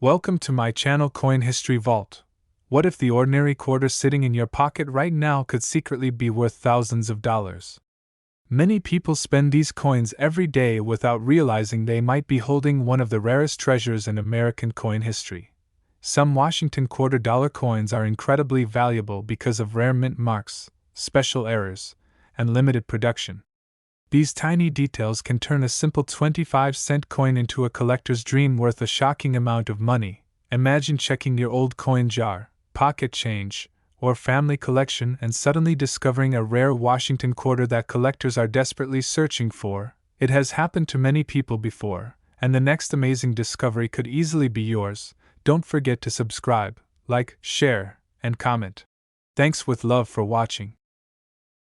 Welcome to my channel Coin History Vault. What if the ordinary quarter sitting in your pocket right now could secretly be worth thousands of dollars? Many people spend these coins every day without realizing they might be holding one of the rarest treasures in American coin history. Some Washington quarter-dollar coins are incredibly valuable because of rare mint marks, special errors, and limited production. These tiny details can turn a simple 25-cent coin into a collector's dream worth a shocking amount of money. Imagine checking your old coin jar, pocket change, or family collection and suddenly discovering a rare Washington quarter that collectors are desperately searching for. It has happened to many people before, and the next amazing discovery could easily be yours. Don't forget to subscribe, like, share, and comment. Thanks with love for watching.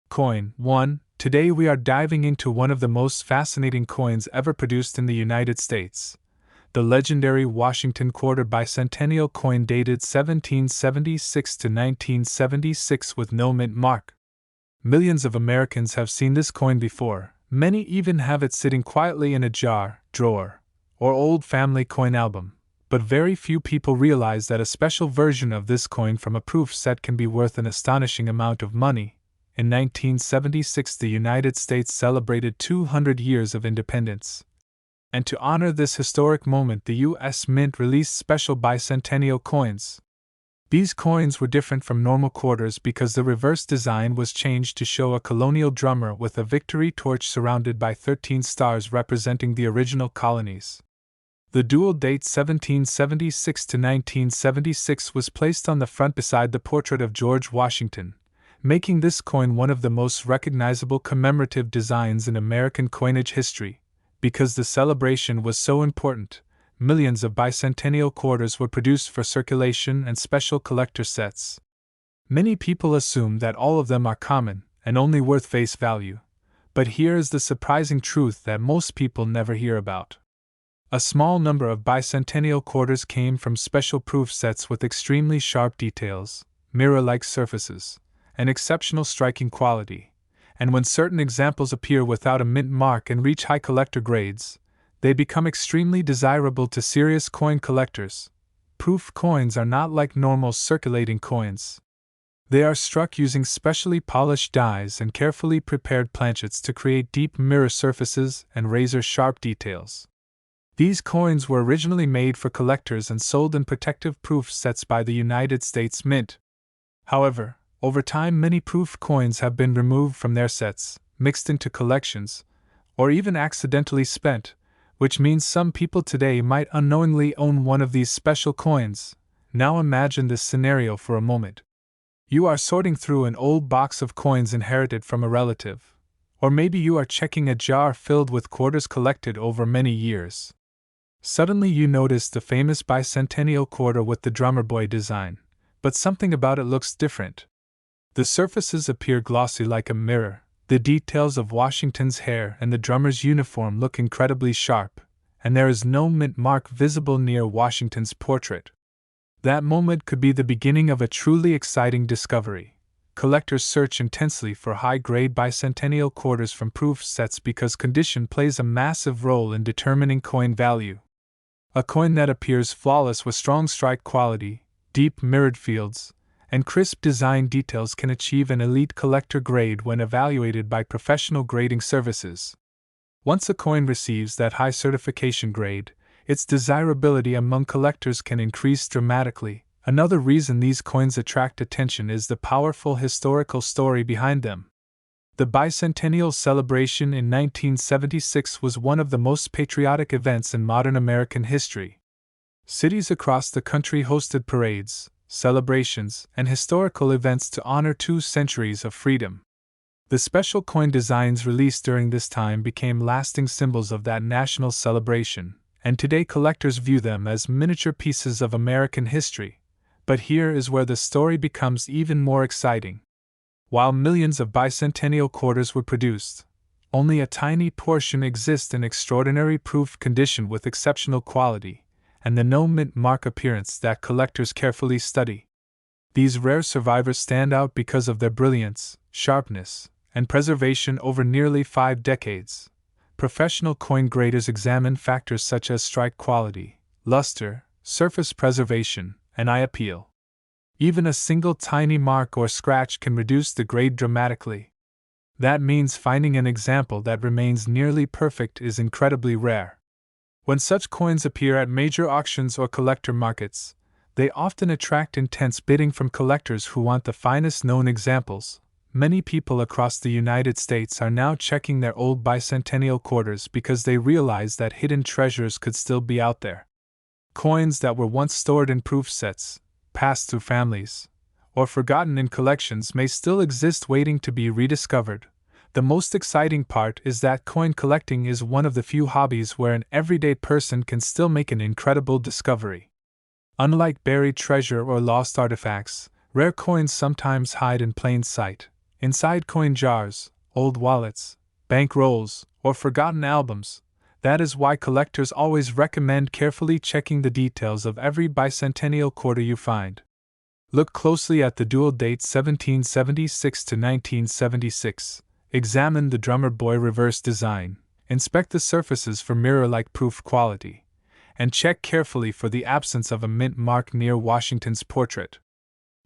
Coin 1. Today we are diving into one of the most fascinating coins ever produced in the United States. The legendary Washington quarter bicentennial coin dated 1776 to 1976 with no mint mark. Millions of Americans have seen this coin before. Many even have it sitting quietly in a jar, drawer, or old family coin album. But very few people realize that a special version of this coin from a proof set can be worth an astonishing amount of money. In 1976, the United States celebrated 200 years of independence. And to honor this historic moment, the U.S. Mint released special bicentennial coins. These coins were different from normal quarters because the reverse design was changed to show a colonial drummer with a victory torch surrounded by 13 stars representing the original colonies. The dual date 1776 to 1976 was placed on the front beside the portrait of George Washington, making this coin one of the most recognizable commemorative designs in American coinage history. Because the celebration was so important, millions of bicentennial quarters were produced for circulation and special collector sets. Many people assume that all of them are common and only worth face value, but here is the surprising truth that most people never hear about. A small number of bicentennial quarters came from special proof sets with extremely sharp details, mirror-like surfaces, and exceptional striking quality, and when certain examples appear without a mint mark and reach high collector grades, they become extremely desirable to serious coin collectors. Proof coins are not like normal circulating coins. They are struck using specially polished dies and carefully prepared planchets to create deep mirror surfaces and razor-sharp details. These coins were originally made for collectors and sold in protective proof sets by the United States Mint. However, over time many proof coins have been removed from their sets, mixed into collections, or even accidentally spent, which means some people today might unknowingly own one of these special coins. Now imagine this scenario for a moment. You are sorting through an old box of coins inherited from a relative, or maybe you are checking a jar filled with quarters collected over many years. Suddenly you notice the famous bicentennial quarter with the drummer boy design, but something about it looks different. The surfaces appear glossy like a mirror, the details of Washington's hair and the drummer's uniform look incredibly sharp, and there is no mint mark visible near Washington's portrait. That moment could be the beginning of a truly exciting discovery. Collectors search intensely for high-grade bicentennial quarters from proof sets because condition plays a massive role in determining coin value. A coin that appears flawless with strong strike quality, deep mirrored fields, and crisp design details can achieve an elite collector grade when evaluated by professional grading services. Once a coin receives that high certification grade, its desirability among collectors can increase dramatically. Another reason these coins attract attention is the powerful historical story behind them. The bicentennial celebration in 1976 was one of the most patriotic events in modern American history. Cities across the country hosted parades, celebrations, and historical events to honor 2 centuries of freedom. The special coin designs released during this time became lasting symbols of that national celebration, and today collectors view them as miniature pieces of American history. But here is where the story becomes even more exciting. While millions of bicentennial quarters were produced, only a tiny portion exist in extraordinary proof condition with exceptional quality, and the no mint mark appearance that collectors carefully study. These rare survivors stand out because of their brilliance, sharpness, and preservation over nearly 5 decades. Professional coin graders examine factors such as strike quality, luster, surface preservation, and eye appeal. Even a single tiny mark or scratch can reduce the grade dramatically. That means finding an example that remains nearly perfect is incredibly rare. When such coins appear at major auctions or collector markets, they often attract intense bidding from collectors who want the finest known examples. Many people across the United States are now checking their old bicentennial quarters because they realize that hidden treasures could still be out there. Coins that were once stored in proof sets, passed through families, or forgotten in collections may still exist waiting to be rediscovered. The most exciting part is that coin collecting is one of the few hobbies where an everyday person can still make an incredible discovery. Unlike buried treasure or lost artifacts, rare coins sometimes hide in plain sight, inside coin jars, old wallets, bank rolls, or forgotten albums. That is why collectors always recommend carefully checking the details of every bicentennial quarter you find. Look closely at the dual date 1776 to 1976. Examine the drummer boy reverse design, inspect the surfaces for mirror-like proof quality, and check carefully for the absence of a mint mark near Washington's portrait.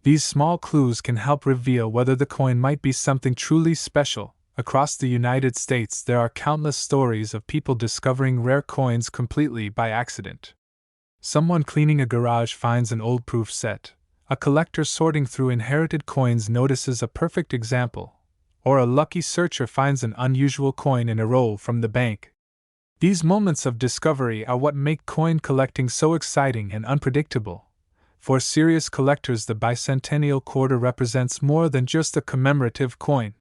These small clues can help reveal whether the coin might be something truly special. Across the United States, there are countless stories of people discovering rare coins completely by accident. Someone cleaning a garage finds an old proof set, a collector sorting through inherited coins notices a perfect example, or a lucky searcher finds an unusual coin in a roll from the bank. These moments of discovery are what make coin collecting so exciting and unpredictable. For serious collectors, the bicentennial quarter represents more than just a commemorative coin.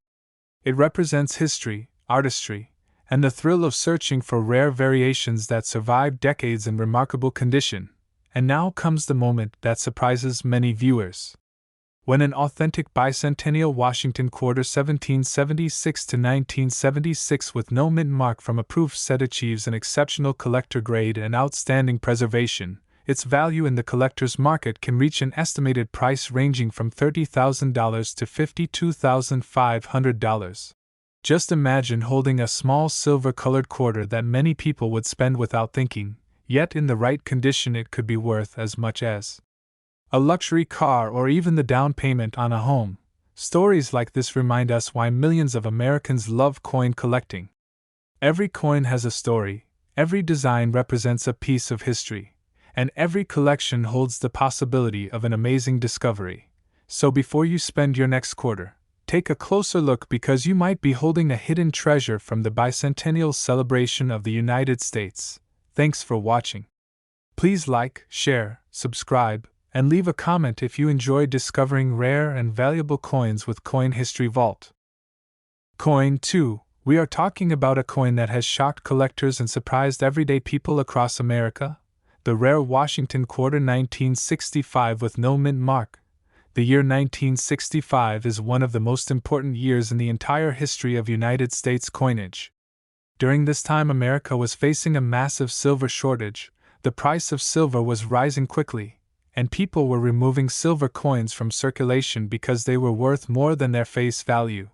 It represents history, artistry, and the thrill of searching for rare variations that survive decades in remarkable condition. And now comes the moment that surprises many viewers. When an authentic bicentennial Washington quarter 1776 to 1976 with no mint mark from a proof set achieves an exceptional collector grade and outstanding preservation, its value in the collector's market can reach an estimated price ranging from $30,000 to $52,500. Just imagine holding a small silver-colored quarter that many people would spend without thinking, yet in the right condition it could be worth as much as a luxury car or even the down payment on a home. Stories like this remind us why millions of Americans love coin collecting. Every coin has a story, every design represents a piece of history, and every collection holds the possibility of an amazing discovery. So before you spend your next quarter, take a closer look because you might be holding a hidden treasure from the bicentennial celebration of the United States. Thanks for watching. Please like, share, subscribe, and leave a comment if you enjoy discovering rare and valuable coins with Coin History Vault. Coin 2. We are talking about a coin that has shocked collectors and surprised everyday people across America. The rare Washington quarter 1965 with no mint mark. The year 1965 is one of the most important years in the entire history of United States coinage. During this time, America was facing a massive silver shortage. The price of silver was rising quickly, and people were removing silver coins from circulation because they were worth more than their face value.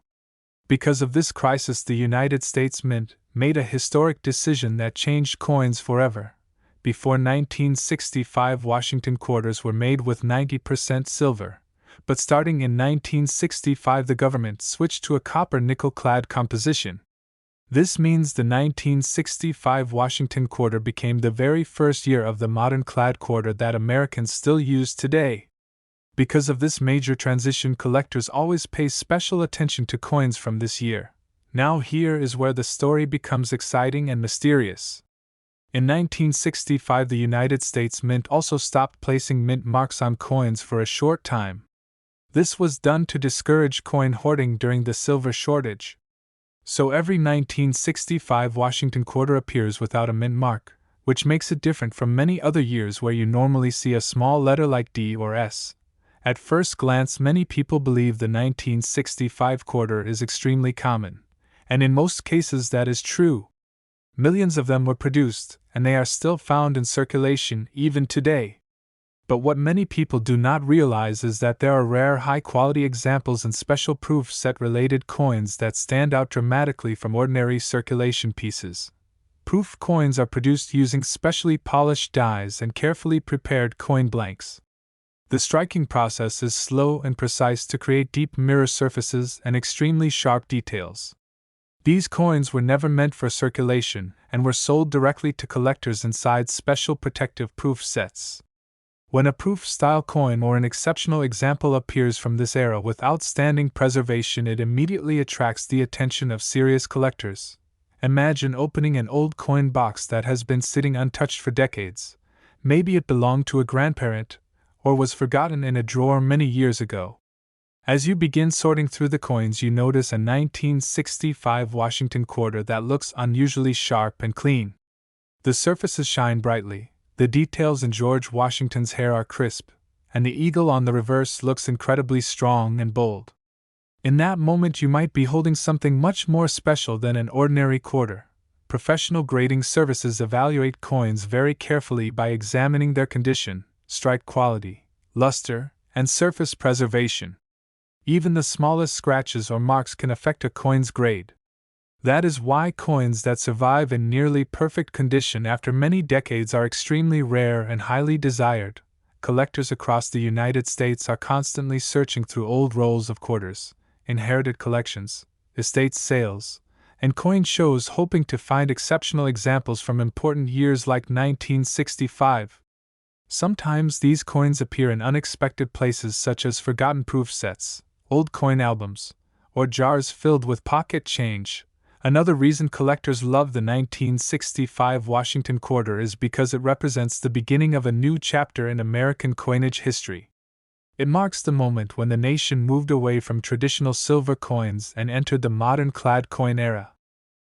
Because of this crisis, the United States Mint made a historic decision that changed coins forever. Before 1965, Washington quarters were made with 90% silver, but starting in 1965 the government switched to a copper-nickel-clad composition. This means the 1965 Washington quarter became the very first year of the modern clad quarter that Americans still use today. Because of this major transition, collectors always pay special attention to coins from this year. Now here is where the story becomes exciting and mysterious. In 1965, the United States Mint also stopped placing mint marks on coins for a short time. This was done to discourage coin hoarding during the silver shortage. So every 1965 Washington quarter appears without a mint mark, which makes it different from many other years where you normally see a small letter like D or S. At first glance, many people believe the 1965 quarter is extremely common, and in most cases that is true. Millions of them were produced, and they are still found in circulation even today. But what many people do not realize is that there are rare high-quality examples and special proof set-related coins that stand out dramatically from ordinary circulation pieces. Proof coins are produced using specially polished dies and carefully prepared coin blanks. The striking process is slow and precise to create deep mirror surfaces and extremely sharp details. These coins were never meant for circulation and were sold directly to collectors inside special protective proof sets. When a proof-style coin or an exceptional example appears from this era with outstanding preservation, it immediately attracts the attention of serious collectors. Imagine opening an old coin box that has been sitting untouched for decades. Maybe it belonged to a grandparent, or was forgotten in a drawer many years ago. As you begin sorting through the coins, you notice a 1965 Washington quarter that looks unusually sharp and clean. The surfaces shine brightly, the details in George Washington's hair are crisp, and the eagle on the reverse looks incredibly strong and bold. In that moment, you might be holding something much more special than an ordinary quarter. Professional grading services evaluate coins very carefully by examining their condition, strike quality, luster, and surface preservation. Even the smallest scratches or marks can affect a coin's grade. That is why coins that survive in nearly perfect condition after many decades are extremely rare and highly desired. Collectors across the United States are constantly searching through old rolls of quarters, inherited collections, estate sales, and coin shows hoping to find exceptional examples from important years like 1965. Sometimes these coins appear in unexpected places, such as forgotten proof sets, old coin albums, or jars filled with pocket change. Another reason collectors love the 1965 Washington quarter is because it represents the beginning of a new chapter in American coinage history. It marks the moment when the nation moved away from traditional silver coins and entered the modern clad coin era.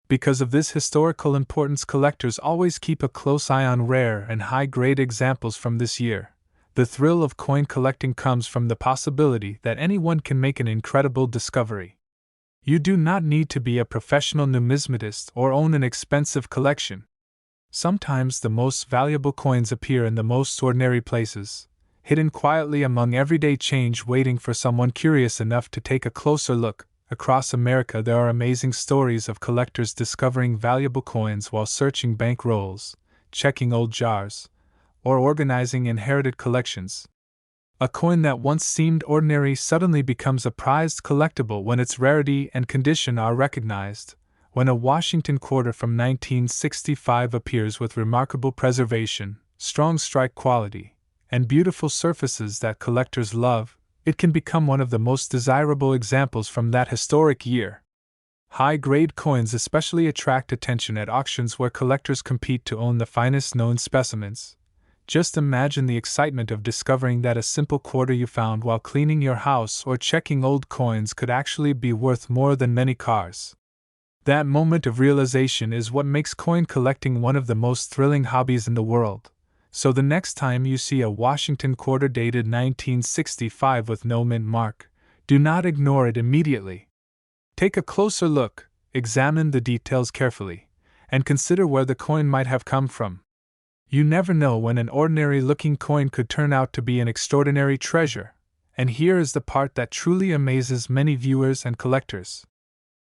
Because of this historical importance, collectors always keep a close eye on rare and high-grade examples from this year. The thrill of coin collecting comes from the possibility that anyone can make an incredible discovery. You do not need to be a professional numismatist or own an expensive collection. Sometimes the most valuable coins appear in the most ordinary places, hidden quietly among everyday change, waiting for someone curious enough to take a closer look. Across America, there are amazing stories of collectors discovering valuable coins while searching bank rolls, checking old jars, or organizing inherited collections. A coin that once seemed ordinary suddenly becomes a prized collectible when its rarity and condition are recognized. When a Washington quarter from 1965 appears with remarkable preservation, strong strike quality, and beautiful surfaces that collectors love, it can become one of the most desirable examples from that historic year. High-grade coins especially attract attention at auctions where collectors compete to own the finest known specimens. Just imagine the excitement of discovering that a simple quarter you found while cleaning your house or checking old coins could actually be worth more than many cars. That moment of realization is what makes coin collecting one of the most thrilling hobbies in the world. So the next time you see a Washington quarter dated 1965 with no mint mark, do not ignore it immediately. Take a closer look, examine the details carefully, and consider where the coin might have come from. You never know when an ordinary-looking coin could turn out to be an extraordinary treasure, and here is the part that truly amazes many viewers and collectors.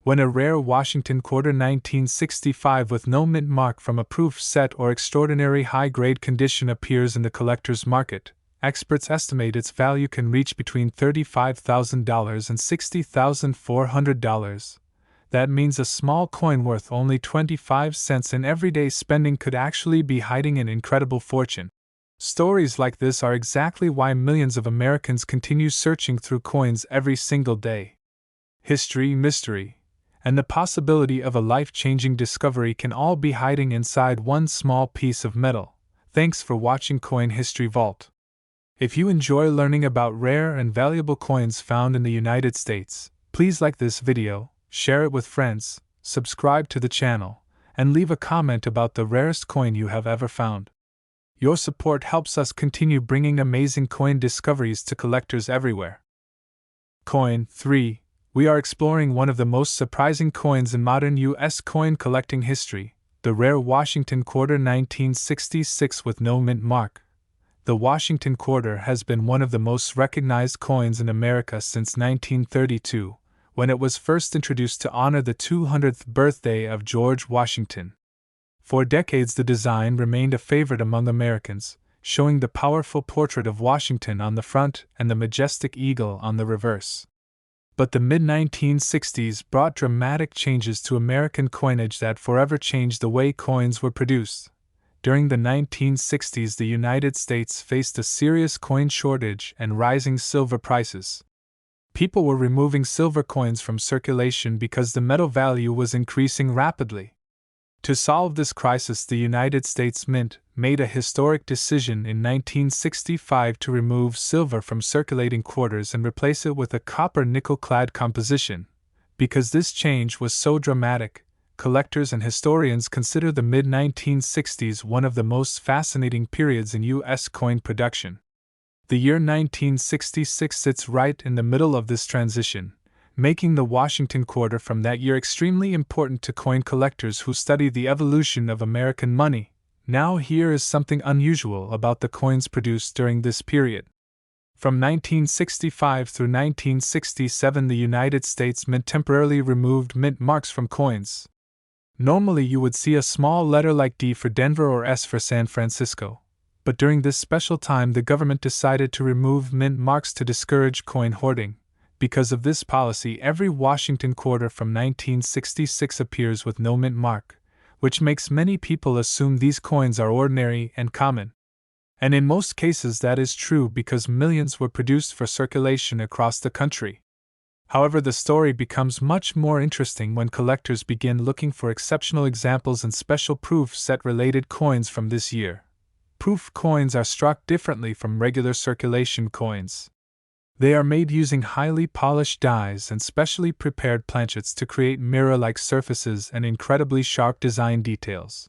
When a rare Washington quarter 1965 with no mint mark from a proof set or extraordinary high-grade condition appears in the collector's market, experts estimate its value can reach between $35,000 and $60,400. That means a small coin worth only 25 cents in everyday spending could actually be hiding an incredible fortune. Stories like this are exactly why millions of Americans continue searching through coins every single day. History, mystery, and the possibility of a life-changing discovery can all be hiding inside one small piece of metal. Thanks for watching Coin History Vault. If you enjoy learning about rare and valuable coins found in the United States, please like this video, share it with friends, subscribe to the channel, and leave a comment about the rarest coin you have ever found. Your support helps us continue bringing amazing coin discoveries to collectors everywhere. Coin 3. We are exploring one of the most surprising coins in modern U.S. coin collecting history, the rare Washington quarter 1966 with no mint mark. The Washington quarter has been one of the most recognized coins in America since 1932, when it was first introduced to honor the 200th birthday of George Washington. For decades, the design remained a favorite among Americans, showing the powerful portrait of Washington on the front and the majestic eagle on the reverse. But the mid-1960s brought dramatic changes to American coinage that forever changed the way coins were produced. During the 1960s, the United States faced a serious coin shortage and rising silver prices. People were removing silver coins from circulation because the metal value was increasing rapidly. To solve this crisis, the United States Mint made a historic decision in 1965 to remove silver from circulating quarters and replace it with a copper-nickel-clad composition. Because this change was so dramatic, collectors and historians consider the mid-1960s one of the most fascinating periods in U.S. coin production. The year 1966 sits right in the middle of this transition, making the Washington quarter from that year extremely important to coin collectors who study the evolution of American money. Now here is something unusual about the coins produced during this period. From 1965 through 1967, the United States Mint temporarily removed mint marks from coins. Normally you would see a small letter like D for Denver or S for San Francisco, but during this special time the government decided to remove mint marks to discourage coin hoarding. Because of this policy, every Washington quarter from 1966 appears with no mint mark, which makes many people assume these coins are ordinary and common. And in most cases that is true because millions were produced for circulation across the country. However, the story becomes much more interesting when collectors begin looking for exceptional examples and special proof set-related coins from this year. Proof coins are struck differently from regular circulation coins. They are made using highly polished dies and specially prepared planchets to create mirror-like surfaces and incredibly sharp design details.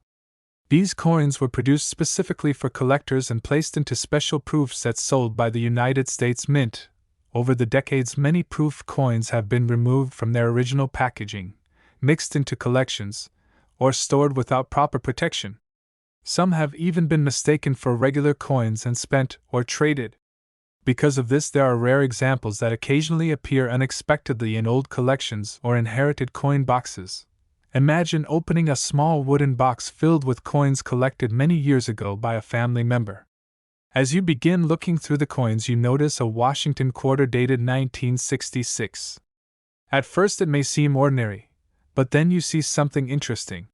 These coins were produced specifically for collectors and placed into special proof sets sold by the United States Mint. Over the decades, many proof coins have been removed from their original packaging, mixed into collections, or stored without proper protection. Some have even been mistaken for regular coins and spent or traded. Because of this, there are rare examples that occasionally appear unexpectedly in old collections or inherited coin boxes. Imagine opening a small wooden box filled with coins collected many years ago by a family member. As you begin looking through the coins, you notice a Washington quarter dated 1966. At first it may seem ordinary, but then you see something interesting.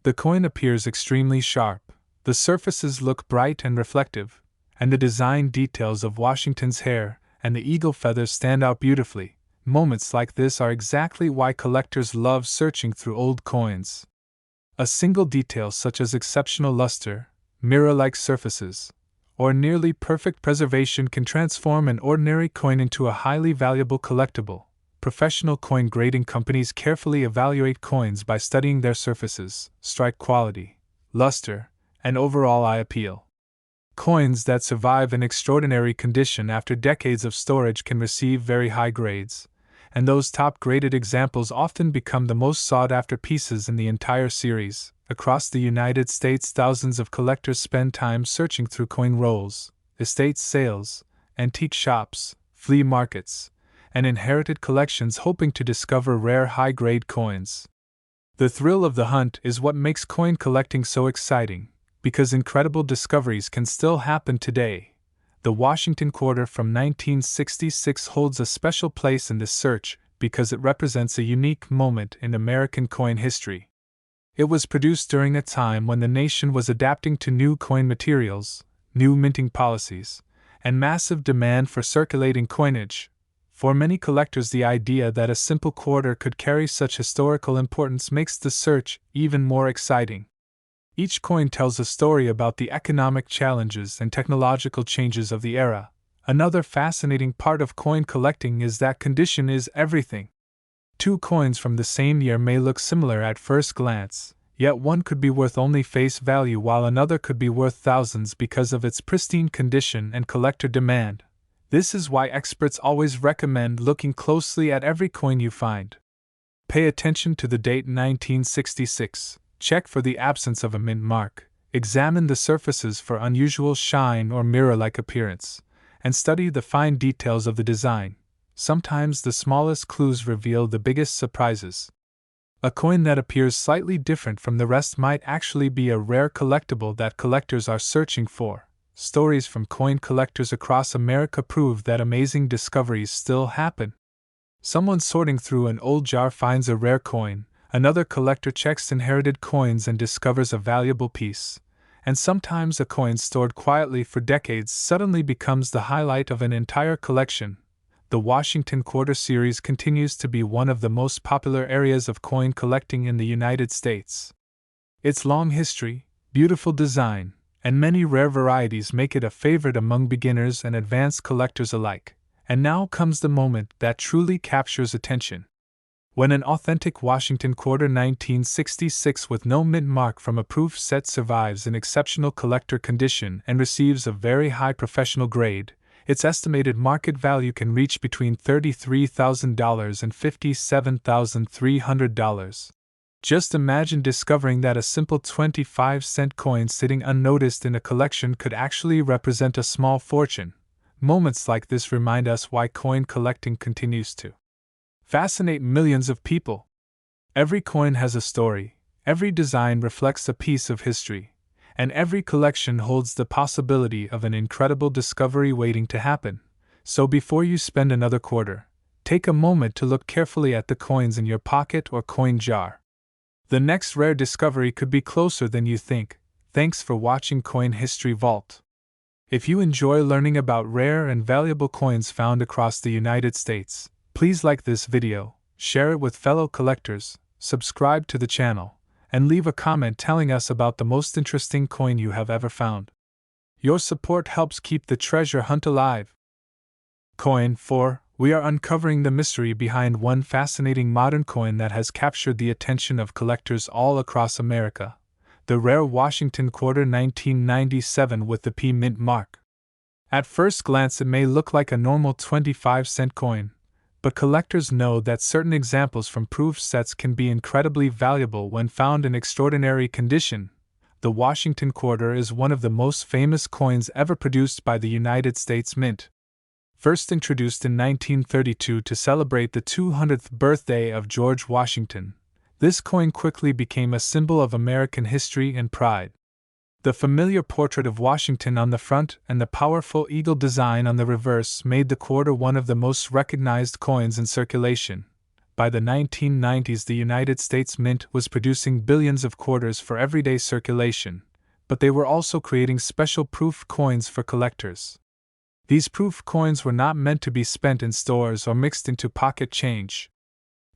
The coin appears extremely sharp, the surfaces look bright and reflective, and the design details of Washington's hair and the eagle feathers stand out beautifully. Moments like this are exactly why collectors love searching through old coins. A single detail such as exceptional luster, mirror-like surfaces, or nearly perfect preservation can transform an ordinary coin into a highly valuable collectible. Professional coin grading companies carefully evaluate coins by studying their surfaces, strike quality, luster, and overall eye appeal. Coins that survive in extraordinary condition after decades of storage can receive very high grades, and those top-graded examples often become the most sought-after pieces in the entire series. Across the United States, thousands of collectors spend time searching through coin rolls, estate sales, antique shops, flea markets, and inherited collections hoping to discover rare high-grade coins. The thrill of the hunt is what makes coin collecting so exciting, because incredible discoveries can still happen today. The Washington quarter from 1966 holds a special place in this search because it represents a unique moment in American coin history. It was produced during a time when the nation was adapting to new coin materials, new minting policies, and massive demand for circulating coinage. For many collectors, the idea that a simple quarter could carry such historical importance makes the search even more exciting. Each coin tells a story about the economic challenges and technological changes of the era. Another fascinating part of coin collecting is that condition is everything. Two coins from the same year may look similar at first glance, yet one could be worth only face value while another could be worth thousands because of its pristine condition and collector demand. This is why experts always recommend looking closely at every coin you find. Pay attention to the date 1966. Check for the absence of a mint mark, examine the surfaces for unusual shine or mirror-like appearance, and study the fine details of the design. Sometimes the smallest clues reveal the biggest surprises. A coin that appears slightly different from the rest might actually be a rare collectible that collectors are searching for. Stories from coin collectors across America prove that amazing discoveries still happen. Someone sorting through an old jar finds a rare coin, another collector checks inherited coins and discovers a valuable piece, and sometimes a coin stored quietly for decades suddenly becomes the highlight of an entire collection. The Washington Quarter series continues to be one of the most popular areas of coin collecting in the United States. Its long history, beautiful design, and many rare varieties make it a favorite among beginners and advanced collectors alike. And now comes the moment that truly captures attention. When an authentic Washington Quarter 1966 with no mint mark from a proof set survives in exceptional collector condition and receives a very high professional grade, its estimated market value can reach between $33,000 and $57,300. Just imagine discovering that a simple 25-cent coin sitting unnoticed in a collection could actually represent a small fortune. Moments like this remind us why coin collecting continues to fascinate millions of people. Every coin has a story, every design reflects a piece of history, and every collection holds the possibility of an incredible discovery waiting to happen. So before you spend another quarter, take a moment to look carefully at the coins in your pocket or coin jar. The next rare discovery could be closer than you think. Thanks for watching Coin History Vault. If you enjoy learning about rare and valuable coins found across the United States, please like this video, share it with fellow collectors, subscribe to the channel, and leave a comment telling us about the most interesting coin you have ever found. Your support helps keep the treasure hunt alive. Coin 4. We are uncovering the mystery behind one fascinating modern coin that has captured the attention of collectors all across America. The rare Washington Quarter 1997 with the P mint mark. At first glance it may look like a normal 25-cent coin, but collectors know that certain examples from proof sets can be incredibly valuable when found in extraordinary condition. The Washington Quarter is one of the most famous coins ever produced by the United States Mint. First introduced in 1932 to celebrate the 200th birthday of George Washington, this coin quickly became a symbol of American history and pride. The familiar portrait of Washington on the front and the powerful eagle design on the reverse made the quarter one of the most recognized coins in circulation. By the 1990s, the United States Mint was producing billions of quarters for everyday circulation, but they were also creating special proof coins for collectors. These proof coins were not meant to be spent in stores or mixed into pocket change.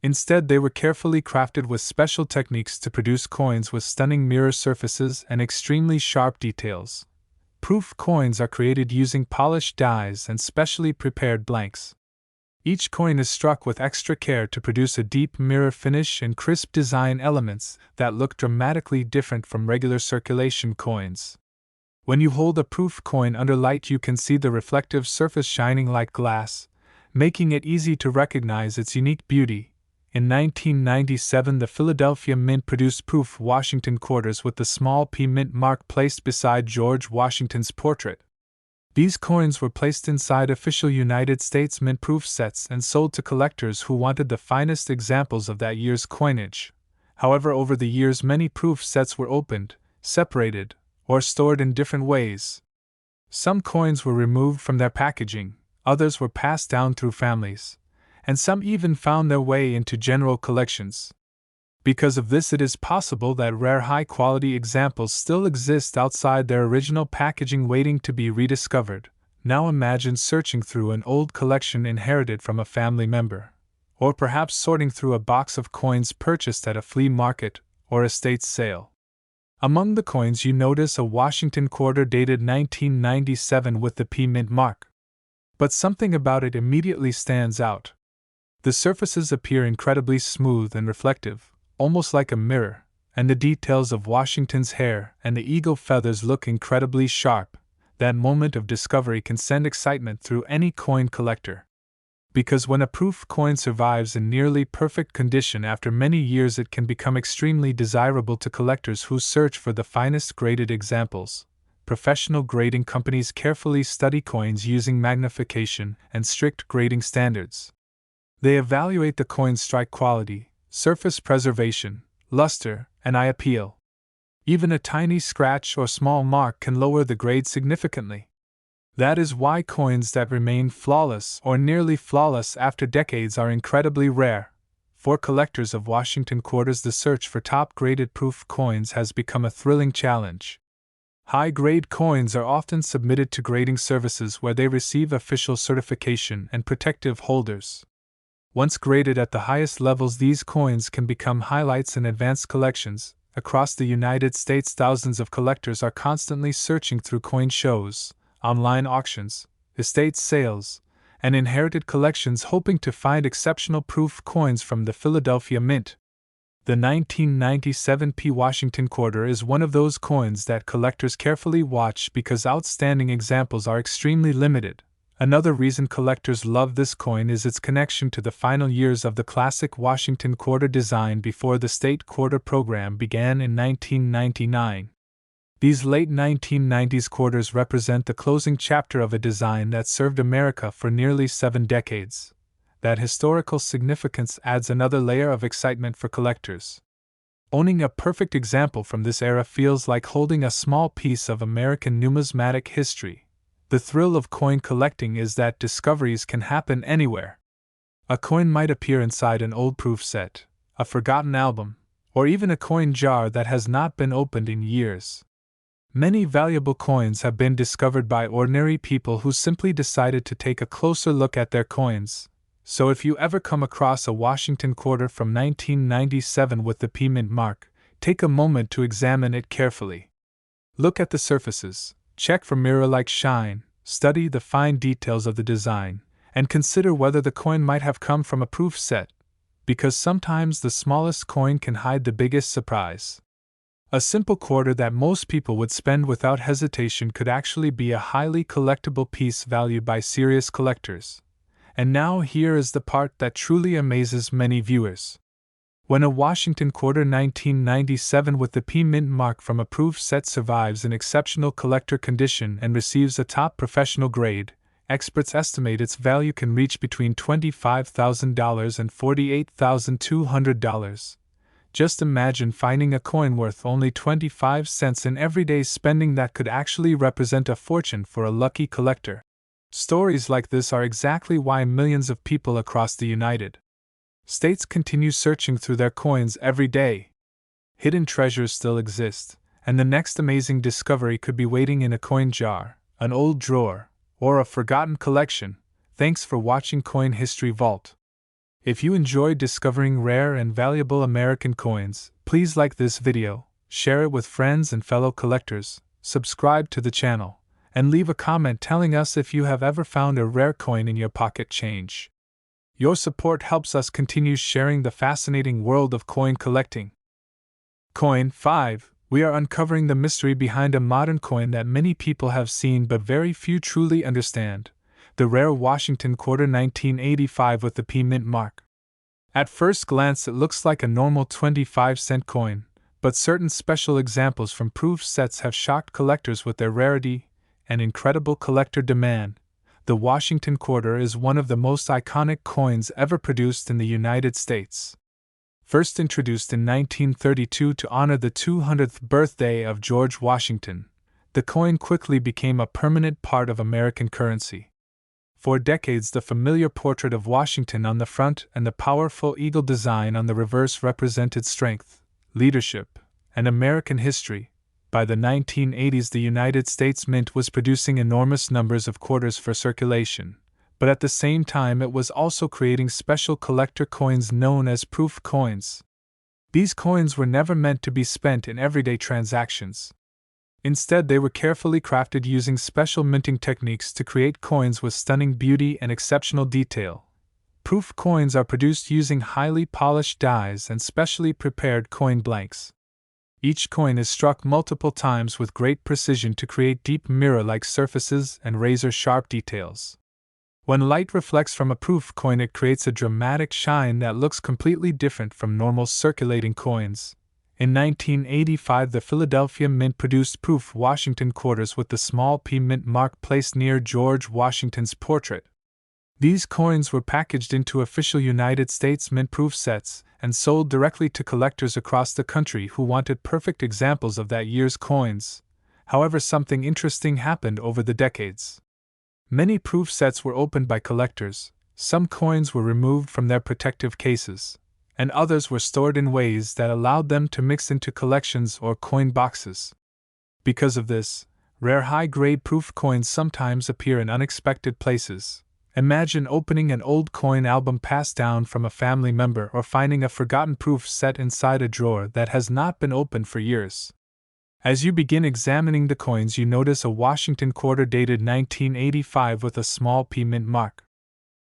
Instead, they were carefully crafted with special techniques to produce coins with stunning mirror surfaces and extremely sharp details. Proof coins are created using polished dies and specially prepared blanks. Each coin is struck with extra care to produce a deep mirror finish and crisp design elements that look dramatically different from regular circulation coins. When you hold a proof coin under light, you can see the reflective surface shining like glass, making it easy to recognize its unique beauty. In 1997, the Philadelphia Mint produced proof Washington quarters with the small P mint mark placed beside George Washington's portrait. These coins were placed inside official United States Mint proof sets and sold to collectors who wanted the finest examples of that year's coinage. However, over the years, many proof sets were opened, separated, or stored in different ways. Some coins were removed from their packaging, others were passed down through families, and some even found their way into general collections. Because of this, it is possible that rare high-quality examples still exist outside their original packaging waiting to be rediscovered. Now imagine searching through an old collection inherited from a family member, or perhaps sorting through a box of coins purchased at a flea market or estate sale. Among the coins you notice a Washington quarter dated 1997 with the P mint mark. But something about it immediately stands out. The surfaces appear incredibly smooth and reflective, almost like a mirror, and the details of Washington's hair and the eagle feathers look incredibly sharp. That moment of discovery can send excitement through any coin collector. Because when a proof coin survives in nearly perfect condition after many years, it can become extremely desirable to collectors who search for the finest graded examples. Professional grading companies carefully study coins using magnification and strict grading standards. They evaluate the coin's strike quality, surface preservation, luster, and eye appeal. Even a tiny scratch or small mark can lower the grade significantly. That is why coins that remain flawless or nearly flawless after decades are incredibly rare. For collectors of Washington quarters, the search for top-graded proof coins has become a thrilling challenge. High-grade coins are often submitted to grading services where they receive official certification and protective holders. Once graded at the highest levels, these coins can become highlights in advanced collections. Across the United States, thousands of collectors are constantly searching through coin shows, online auctions, estate sales, and inherited collections hoping to find exceptional proof coins from the Philadelphia Mint. The 1997 P. Washington quarter is one of those coins that collectors carefully watch because outstanding examples are extremely limited. Another reason collectors love this coin is its connection to the final years of the classic Washington quarter design before the state quarter program began in 1999. These late 1990s quarters represent the closing chapter of a design that served America for nearly 7 decades. That historical significance adds another layer of excitement for collectors. Owning a perfect example from this era feels like holding a small piece of American numismatic history. The thrill of coin collecting is that discoveries can happen anywhere. A coin might appear inside an old proof set, a forgotten album, or even a coin jar that has not been opened in years. Many valuable coins have been discovered by ordinary people who simply decided to take a closer look at their coins. So if you ever come across a Washington quarter from 1997 with the P Mint mark, take a moment to examine it carefully. Look at the surfaces, check for mirror-like shine, study the fine details of the design, and consider whether the coin might have come from a proof set, because sometimes the smallest coin can hide the biggest surprise. A simple quarter that most people would spend without hesitation could actually be a highly collectible piece valued by serious collectors. And now here is the part that truly amazes many viewers. When a Washington quarter 1997 with the P Mint mark from a proof set survives in exceptional collector condition and receives a top professional grade, experts estimate its value can reach between $25,000 and $48,200. Just imagine finding a coin worth only 25 cents in everyday spending that could actually represent a fortune for a lucky collector. Stories like this are exactly why millions of people across the United States continue searching through their coins every day. Hidden treasures still exist, and the next amazing discovery could be waiting in a coin jar, an old drawer, or a forgotten collection. Thanks for watching Coin History Vault. If you enjoyed discovering rare and valuable American coins, please like this video, share it with friends and fellow collectors, subscribe to the channel, and leave a comment telling us if you have ever found a rare coin in your pocket change. Your support helps us continue sharing the fascinating world of coin collecting. Coin 5. We are uncovering the mystery behind a modern coin that many people have seen but very few truly understand. The rare Washington quarter 1985 with the P Mint mark. At first glance it looks like a normal 25-cent coin, but certain special examples from proof sets have shocked collectors with their rarity and incredible collector demand. The Washington quarter is one of the most iconic coins ever produced in the United States. First introduced in 1932 to honor the 200th birthday of George Washington, the coin quickly became a permanent part of American currency. For decades, the familiar portrait of Washington on the front and the powerful eagle design on the reverse represented strength, leadership, and American history. By the 1980s, the United States Mint was producing enormous numbers of quarters for circulation, but at the same time it was also creating special collector coins known as proof coins. These coins were never meant to be spent in everyday transactions. Instead, they were carefully crafted using special minting techniques to create coins with stunning beauty and exceptional detail. Proof coins are produced using highly polished dies and specially prepared coin blanks. Each coin is struck multiple times with great precision to create deep mirror-like surfaces and razor-sharp details. When light reflects from a proof coin, it creates a dramatic shine that looks completely different from normal circulating coins. In 1985, the Philadelphia Mint produced proof Washington quarters with the small P Mint mark placed near George Washington's portrait. These coins were packaged into official United States Mint proof sets and sold directly to collectors across the country who wanted perfect examples of that year's coins. However, something interesting happened over the decades. Many proof sets were opened by collectors, some coins were removed from their protective cases, and others were stored in ways that allowed them to mix into collections or coin boxes. Because of this, rare high-grade proof coins sometimes appear in unexpected places. Imagine opening an old coin album passed down from a family member or finding a forgotten proof set inside a drawer that has not been opened for years. As you begin examining the coins, you notice a Washington quarter dated 1985 with a small P mint mark.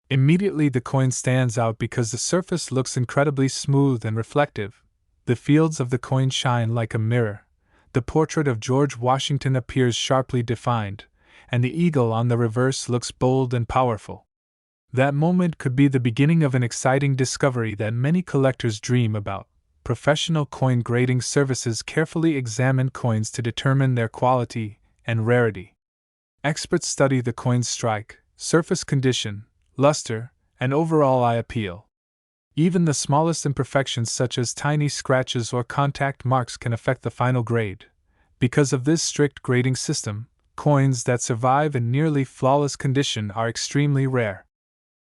Immediately the coin stands out because the surface looks incredibly smooth and reflective. The fields of the coin shine like a mirror. The portrait of George Washington appears sharply defined, and the eagle on the reverse looks bold and powerful. That moment could be the beginning of an exciting discovery that many collectors dream about. Professional coin grading services carefully examine coins to determine their quality and rarity. Experts study the coin's strike, surface condition, luster, and overall eye appeal. Even the smallest imperfections such as tiny scratches or contact marks can affect the final grade. Because of this strict grading system, coins that survive in nearly flawless condition are extremely rare.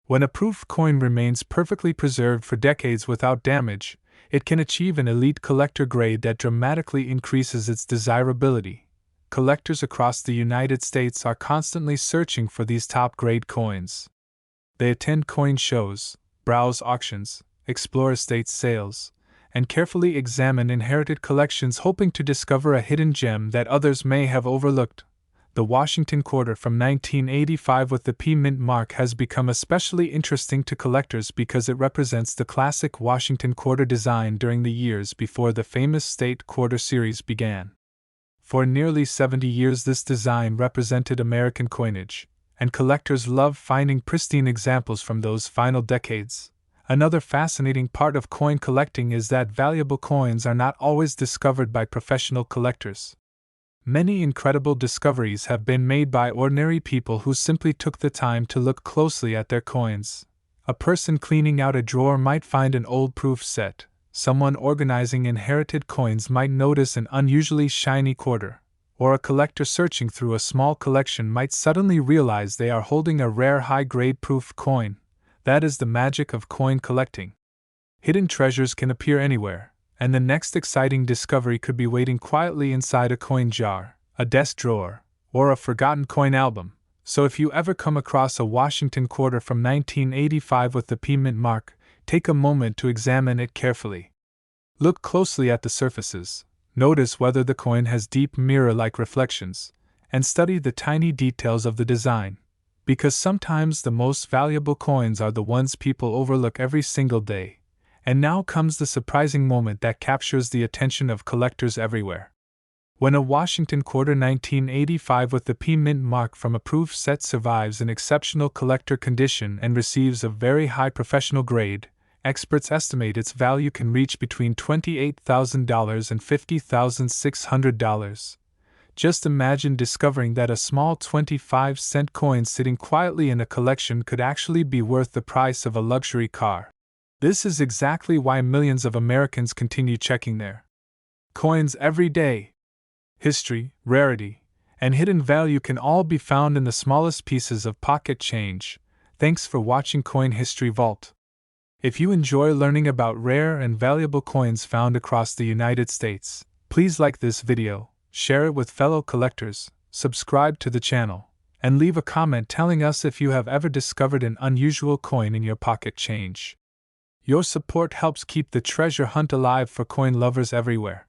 When a proof coin remains perfectly preserved for decades without damage, it can achieve an elite collector grade that dramatically increases its desirability. Collectors across the United States are constantly searching for these top-grade coins. They attend coin shows, browse auctions, explore estate sales, and carefully examine inherited collections hoping to discover a hidden gem that others may have overlooked. The Washington quarter from 1985 with the P mint mark has become especially interesting to collectors because it represents the classic Washington quarter design during the years before the famous state quarter series began. For nearly 70 years this design represented American coinage, and collectors love finding pristine examples from those final decades. Another fascinating part of coin collecting is that valuable coins are not always discovered by professional collectors. Many incredible discoveries have been made by ordinary people who simply took the time to look closely at their coins. A person cleaning out a drawer might find an old proof set. Someone organizing inherited coins might notice an unusually shiny quarter. Or a collector searching through a small collection might suddenly realize they are holding a rare high-grade proof coin. That is the magic of coin collecting. Hidden treasures can appear anywhere, and the next exciting discovery could be waiting quietly inside a coin jar, a desk drawer, or a forgotten coin album. So if you ever come across a Washington quarter from 1985 with the P mint mark, take a moment to examine it carefully. Look closely at the surfaces, notice whether the coin has deep mirror-like reflections, and study the tiny details of the design, because sometimes the most valuable coins are the ones people overlook every single day. And now comes the surprising moment that captures the attention of collectors everywhere. When a Washington quarter 1985 with the P mint mark from a proof set survives in exceptional collector condition and receives a very high professional grade, experts estimate its value can reach between $28,000 and $50,600. Just imagine discovering that a small 25-cent coin sitting quietly in a collection could actually be worth the price of a luxury car. This is exactly why millions of Americans continue checking their coins every day. History, rarity, and hidden value can all be found in the smallest pieces of pocket change. Thanks for watching Coin History Vault. If you enjoy learning about rare and valuable coins found across the United States, please like this video, share it with fellow collectors, subscribe to the channel, and leave a comment telling us if you have ever discovered an unusual coin in your pocket change. Your support helps keep the treasure hunt alive for coin lovers everywhere.